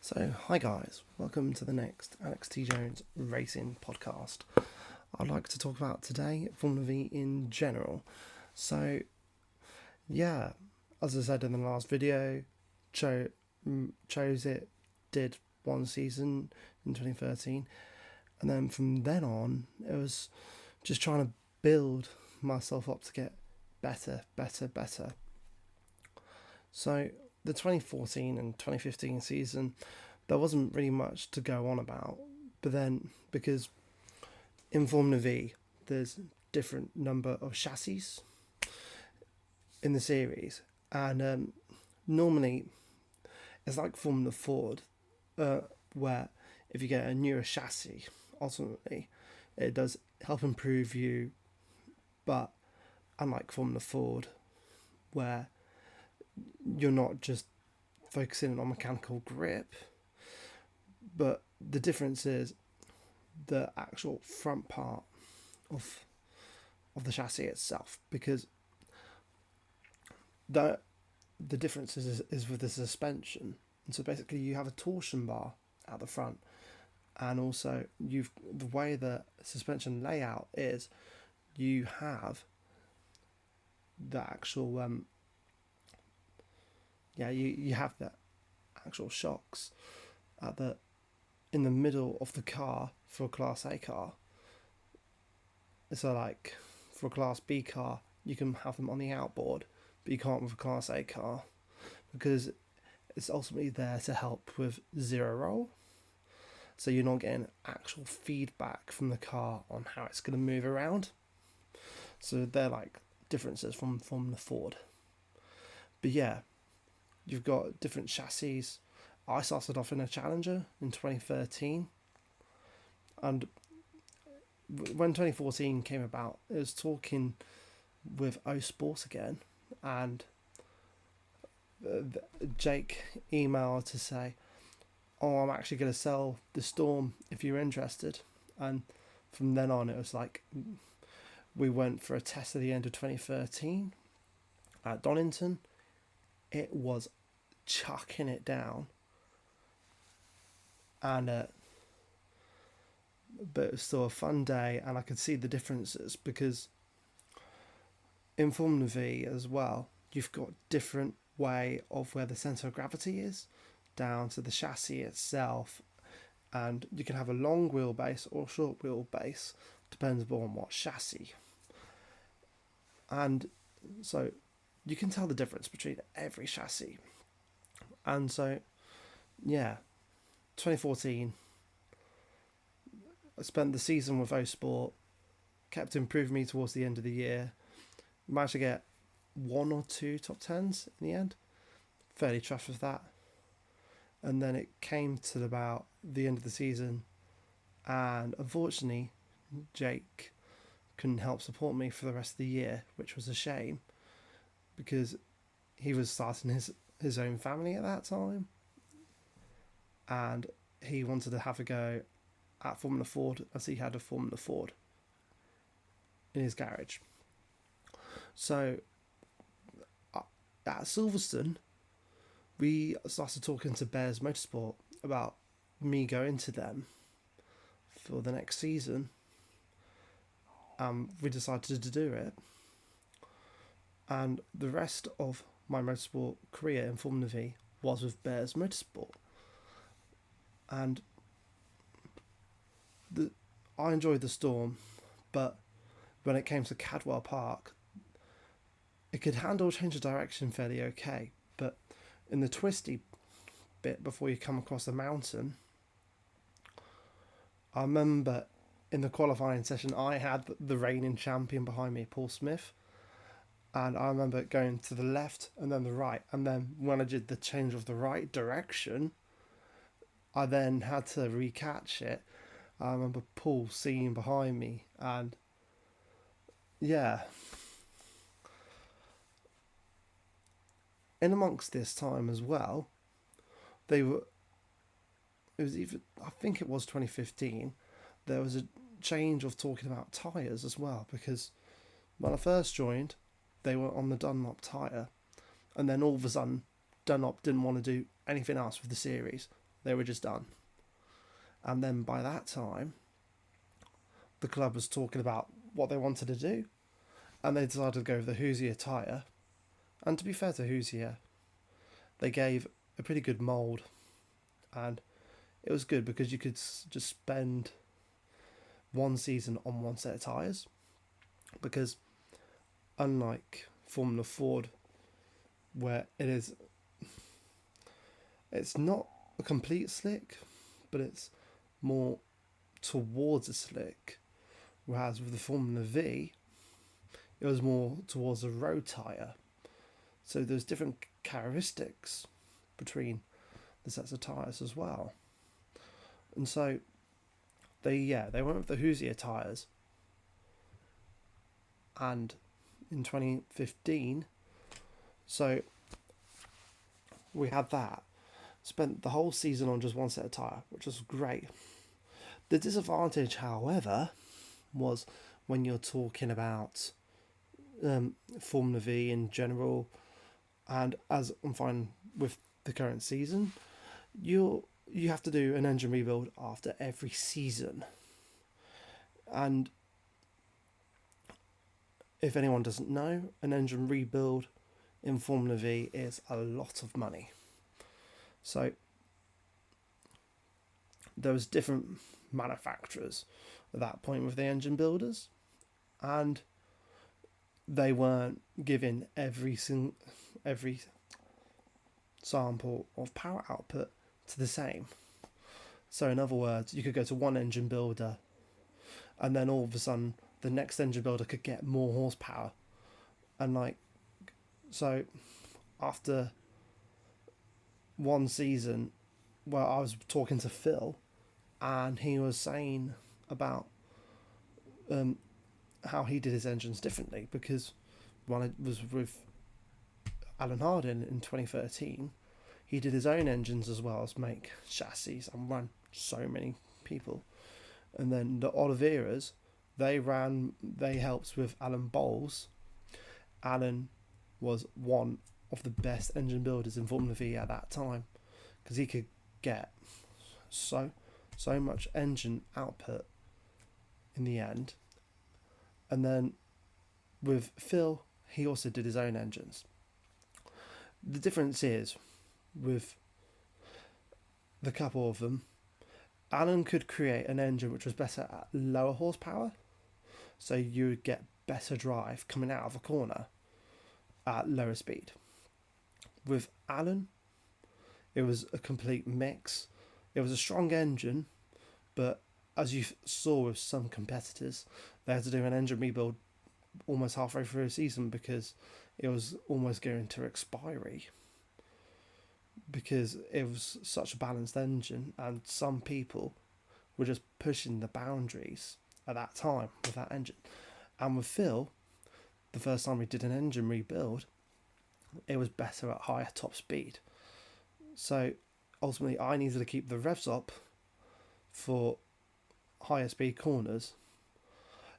So, hi guys, welcome to the next Alex T. Jones Racing podcast. I'd like to talk about today Formula Vee in general. So, yeah, as I said in the last video, chose it, did one season in 2013, and then from then on, it was just trying to build myself up to get better. So, the 2014 and 2015 season, there wasn't really much to go on about. But then, because in Formula Vee, there's different number of chassis in the series, and normally it's like Formula Ford, where if you get a newer chassis, ultimately it does help improve you. But unlike Formula Ford, where you're not just focusing on mechanical grip, but the difference is the actual front part of the chassis itself, because the difference is with the suspension. And so basically you have a torsion bar at the front, and also the way the suspension layout is, you have the actual you have the actual shocks in the middle of the car for a Class A car. So like for a Class B car, you can have them on the outboard, but you can't with a Class A car, because it's ultimately there to help with zero roll. So you're not getting actual feedback from the car on how it's going to move around. So they're like differences from the Ford. But yeah, you've got different chassis. I started off in a Challenger in 2013, and when 2014 came about, it was talking with O Sport again, and Jake emailed to say, "Oh, I'm actually going to sell the Storm if you're interested." And from then on, it was like we went for a test at the end of 2013 at Donington. It was chucking it down, and but it was still a fun day, and I could see the differences, because in Formula Vee as well, you've got different way of where the centre of gravity is, down to the chassis itself, and you can have a long wheelbase or a short wheelbase, depends upon what chassis. And so you can tell the difference between every chassis. And so, yeah, 2014, I spent the season with O Sport, kept improving me towards the end of the year, managed to get one or two top tens in the end, fairly chuffed with that. And then it came to about the end of the season, and unfortunately Jake couldn't help support me for the rest of the year, which was a shame, because he was starting his own family at that time, and he wanted to have a go at Formula Ford, as he had a Formula Ford in his garage. So at Silverstone, we started talking to Bears Motorsport about me going to them for the next season. We decided to do it, and the rest of my motorsport career in Formula Vee was with Bears Motorsport. And I enjoyed the Storm, but when it came to Cadwell Park, it could handle change of direction fairly okay, but in the twisty bit before you come across the mountain, I remember in the qualifying session I had the reigning champion behind me, Paul Smith, and I remember going to the left and then the right, and then when I did the change of the right direction, I then had to recatch it. I remember Paul seeing behind me, and yeah. In amongst this time as well, it was even, I think it was 2015, there was a change of talking about tyres as well, because when I first joined, they were on the Dunlop tyre, and then all of a sudden, Dunlop didn't want to do anything else with the series. They were just done. And then by that time, the club was talking about what they wanted to do, and they decided to go with the Hoosier tyre. And to be fair to Hoosier, they gave a pretty good mould, and it was good because you could just spend one season on one set of tyres, because unlike Formula Ford, where it's not a complete slick, but it's more towards a slick, whereas with the Formula Vee, it was more towards a road tyre. So there's different characteristics between the sets of tyres as well. And so they went with the Hoosier tyres, and in 2015, so we had that. Spent the whole season on just one set of tyre, which was great. The disadvantage, however, was when you're talking about Formula V in general, and as I'm fine with the current season, you have to do an engine rebuild after every season. And if anyone doesn't know, an engine rebuild in Formula V is a lot of money. So there was different manufacturers at that point with the engine builders, and they weren't giving every sample of power output to the same. So in other words, you could go to one engine builder, and then all of a sudden the next engine builder could get more horsepower, and so after one season, well, I was talking to Phil, and he was saying about how he did his engines differently, because when I was with Alan Hardin in 2013, he did his own engines as well as make chassis and run so many people. And then the Oliveras, they helped with Alan Bowles. Alan was one of the best engine builders in Formula V at that time, because he could get so much engine output in the end. And then with Phil, he also did his own engines. The difference is, with the couple of them, Alan could create an engine which was better at lower horsepower, so you would get better drive coming out of a corner at lower speed. With Alan, it was a complete mix. It was a strong engine, but as you saw with some competitors, they had to do an engine rebuild almost halfway through a season because it was almost going to expiry, because it was such a balanced engine, and some people were just pushing the boundaries at that time with that engine. And with Phil, the first time we did an engine rebuild, it was better at higher top speed. So ultimately I needed to keep the revs up for higher speed corners,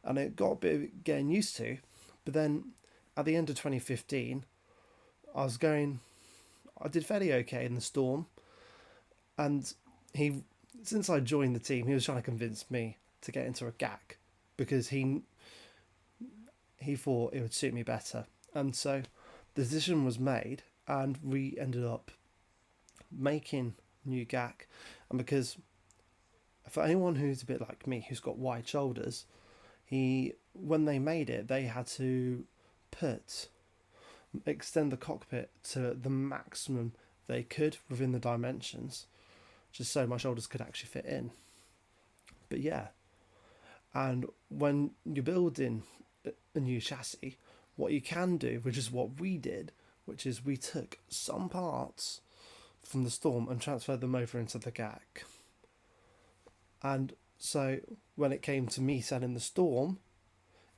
and it got a bit getting used to. But then at the end of 2015, I did fairly okay in the Storm, and since I joined the team, he was trying to convince me to get into a GAC, because he thought it would suit me better. And so the decision was made, and we ended up making new GAC. And because for anyone who's a bit like me, who's got wide shoulders, when they made it, they had to extend the cockpit to the maximum they could within the dimensions, just so my shoulders could actually fit in. But yeah, and when you're building a new chassis, what you can do, which is what we did, which is we took some parts from the Storm and transferred them over into the GAC. And so when it came to me selling the Storm,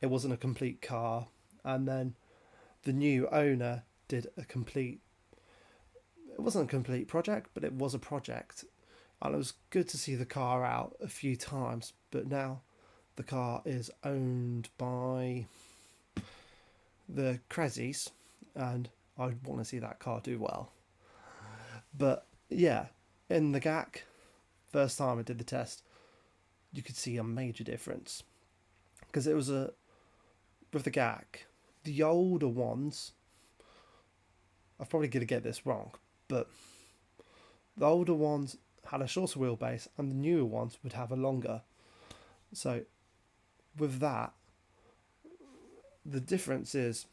it wasn't a complete car, and then the new owner did it wasn't a complete project, but it was a project, and it was good to see the car out a few times. But now the car is owned by the Crezzies, and I want to see that car do well. But yeah, In the GAC, first time I did the test, you could see a major difference. Because it was with the GAC, the older ones, I'm probably going to get this wrong, but the older ones had a shorter wheelbase and the newer ones would have a longer. So with that, the difference is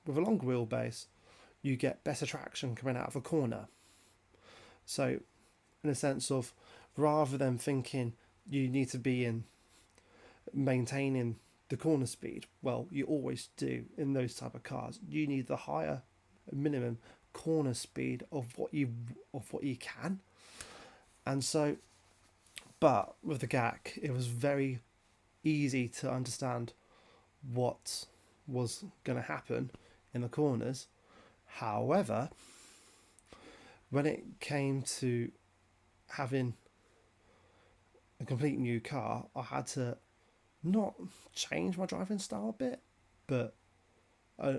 with a longer wheelbase, you get better traction coming out of a corner. So in a sense of, rather than thinking you need to be in maintaining the corner speed, well, you always do in those type of cars. You need the higher minimum corner speed of what you can. And so, but with the GAC, it was very easy to understand what was going to happen in the corners. However, when it came to having a complete new car, I had to not change my driving style a bit, but I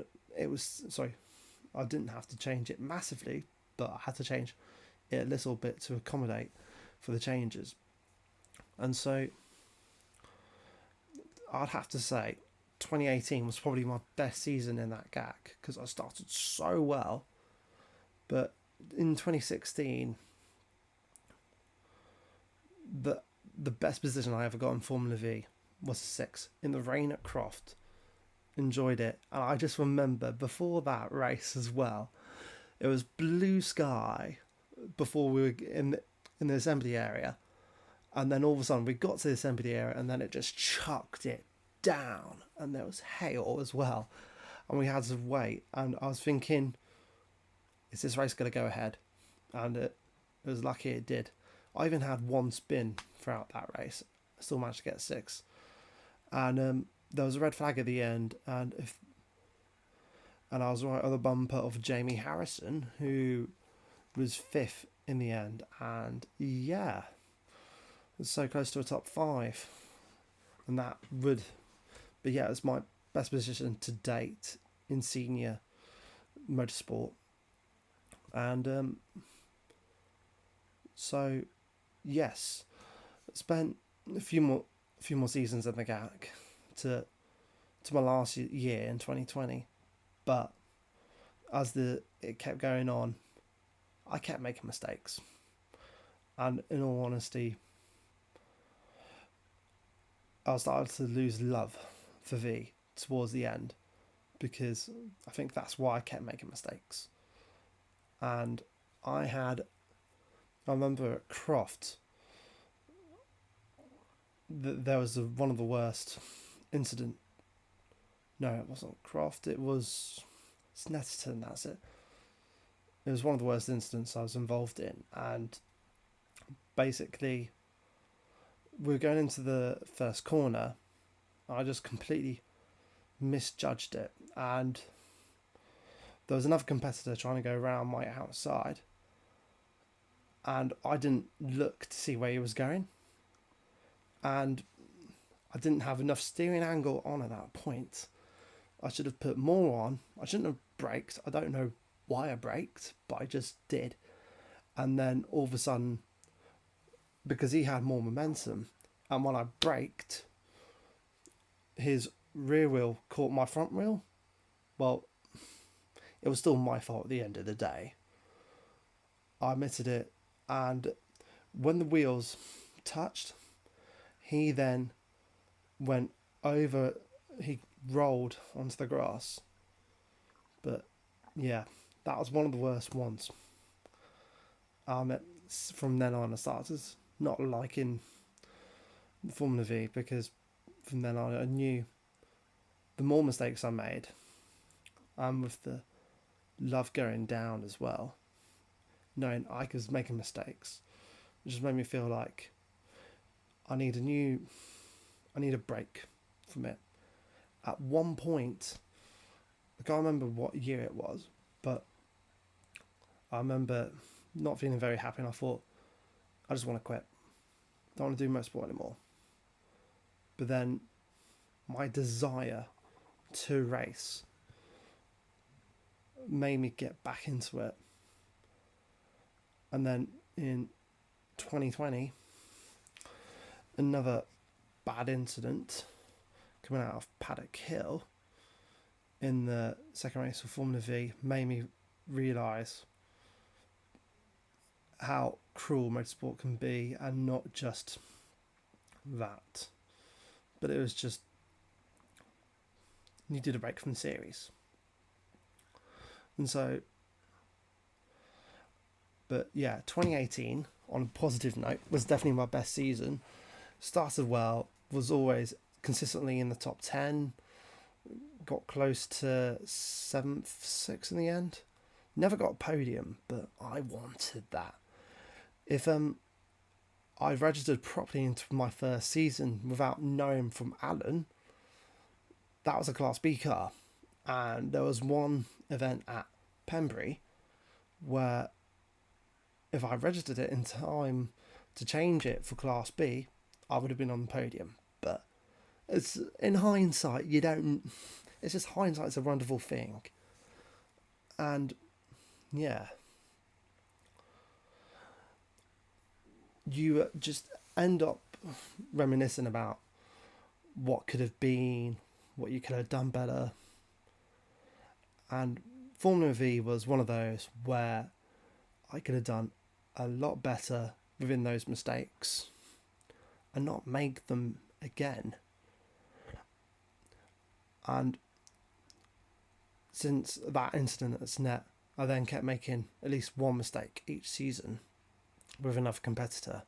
didn't have to change it massively, but I had to change it a little bit to accommodate for the changes. And so I'd have to say 2018 was probably my best season in that GAC because I started so well. But in 2016, the best position I ever got in Formula Vee was a 6 in the rain at Croft. Enjoyed it. And I just remember before that race as well, it was blue sky before we were in the assembly area. And then all of a sudden we got to the assembly area and then it just chucked it down. And there was hail as well. And we had to wait. And I was thinking, is this race going to go ahead? And it was lucky it did. I even had one spin throughout that race. I still managed to get 6. And there was a red flag at the end. And I was right on the bumper of Jamie Harrison, who was 5th in the end. And yeah, it was so close to a top 5. And that would... But yeah, it was my best position to date in senior motorsport. And so, yes, spent a few more seasons in the GAC to my last year in 2020. But as it kept going on, I kept making mistakes. And in all honesty, I started to lose love for V towards the end, because I think that's why I kept making mistakes. And I remember at Croft, there was one of the worst incident. No, it wasn't Croft, it was Snetterton, that's it. It was one of the worst incidents I was involved in, and basically we were going into the first corner. I just completely misjudged it, and there was another competitor trying to go around my outside, and I didn't look to see where he was going, and I didn't have enough steering angle on at that point. I should have put more on. I shouldn't have braked. I don't know why I braked, but I just did. And then all of a sudden, because he had more momentum, and when I braked, his rear wheel caught my front wheel. Well, it was still my fault at the end of the day. I admitted it, and when the wheels touched, he then went over, he rolled onto the grass. But yeah, that was one of the worst ones. From then on I started not liking Formula V, because from then on I knew the more mistakes I made, and with the love going down as well, knowing I was making mistakes, it just made me feel like I need a break from it. At one point, I can't remember what year it was, but I remember not feeling very happy, and I thought, I just want to quit. Don't want to do motorsport anymore. But then my desire to race made me get back into it. And then in 2020, another bad incident coming out of Paddock Hill in the second race of Formula Vee made me realise how cruel motorsport can be, and not just that, but it was just needed a break from the series. And so, but yeah, 2018, on a positive note, was definitely my best season. Started well, was always consistently in the top 10, got close to 7th, 6th in the end. Never got a podium, but I wanted that. If I registered properly into my first season without knowing from Alan, that was a Class B car. And there was one event at Pembury where if I registered it in time to change it for Class B, I would have been on the podium. But it's in hindsight, you don't. It's just hindsight's a wonderful thing. And yeah, you just end up reminiscing about what could have been, what you could have done better. And Formula Vee was one of those where I could have done a lot better within those mistakes and not make them again. And since that incident at SNET, I then kept making at least one mistake each season with another competitor.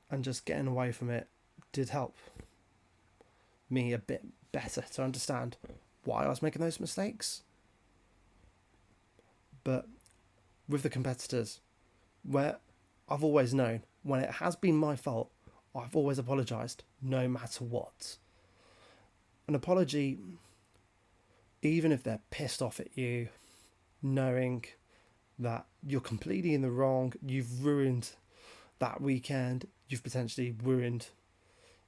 And just getting away from it did help me a bit better to understand why I was making those mistakes. But with the competitors, where I've always known when it has been my fault, I've always apologised no matter what. An apology, even if they're pissed off at you, knowing that you're completely in the wrong, you've ruined that weekend, you've potentially ruined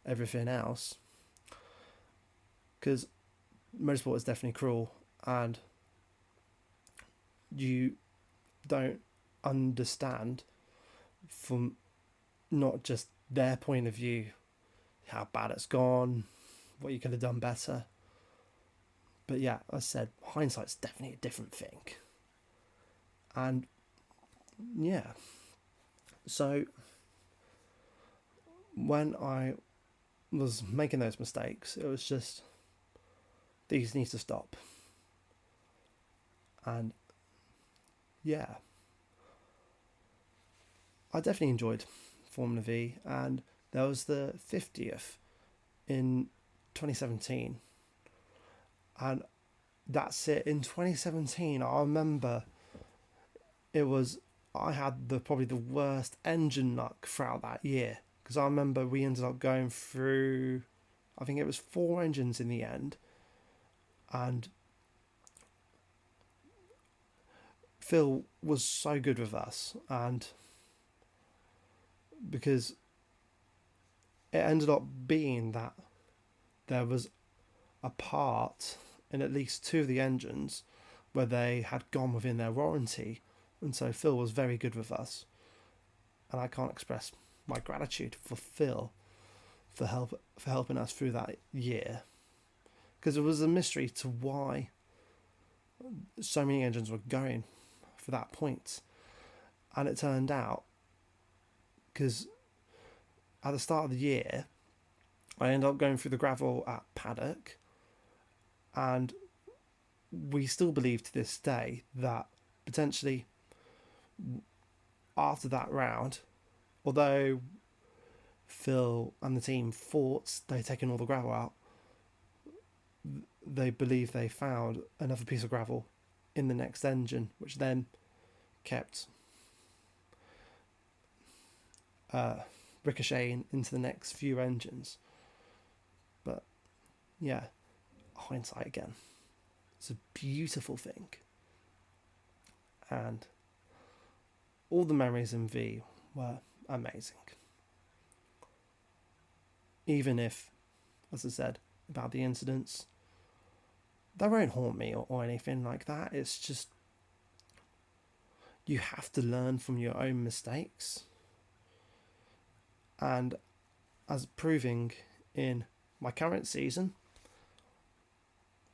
everything else. Because motorsport is definitely cruel, and you don't understand from not just their point of view how bad it's gone, what you could have done better. But yeah, as I said, hindsight's definitely a different thing. And yeah, so when I was making those mistakes, it was just, these need to stop. And yeah, I definitely enjoyed Formula Vee, and there was the 50th in 2017, and that's it. In 2017, I remember I had probably the worst engine luck throughout that year, because I remember we ended up going through, I think it was 4 engines in the end, and Phil was so good with us, and because it ended up being that there was a part in at least 2 of the engines where they had gone within their warranty, and so Phil was very good with us, and I can't express my gratitude for Phil for helping us through that year, because it was a mystery to why so many engines were going for that point. And it turned out, because at the start of the year I ended up going through the gravel at Paddock, and we still believe to this day that potentially after that round, although Phil and the team thought they'd taken all the gravel out, they believe they found another piece of gravel in the next engine, which then kept ricocheting into the next few engines. But yeah, hindsight again, it's a beautiful thing, and all the memories in V were amazing. Even if, as I said about the incidents, they won't haunt me or anything like that. It's just, you have to learn from your own mistakes. And as proving in my current season,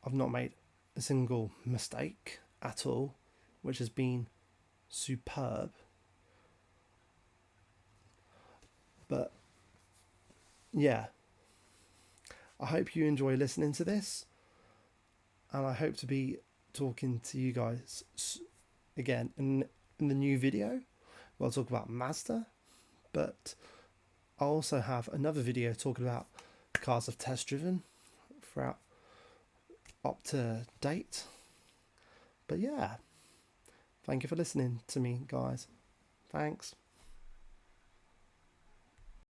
I've not made a single mistake at all, which has been superb. But yeah, I hope you enjoy listening to this, and I hope to be talking to you guys again in the new video. I'll talk about Mazda, but I'll also have another video talking about cars I've test driven throughout up to date. But yeah, thank you for listening to me, guys. Thanks.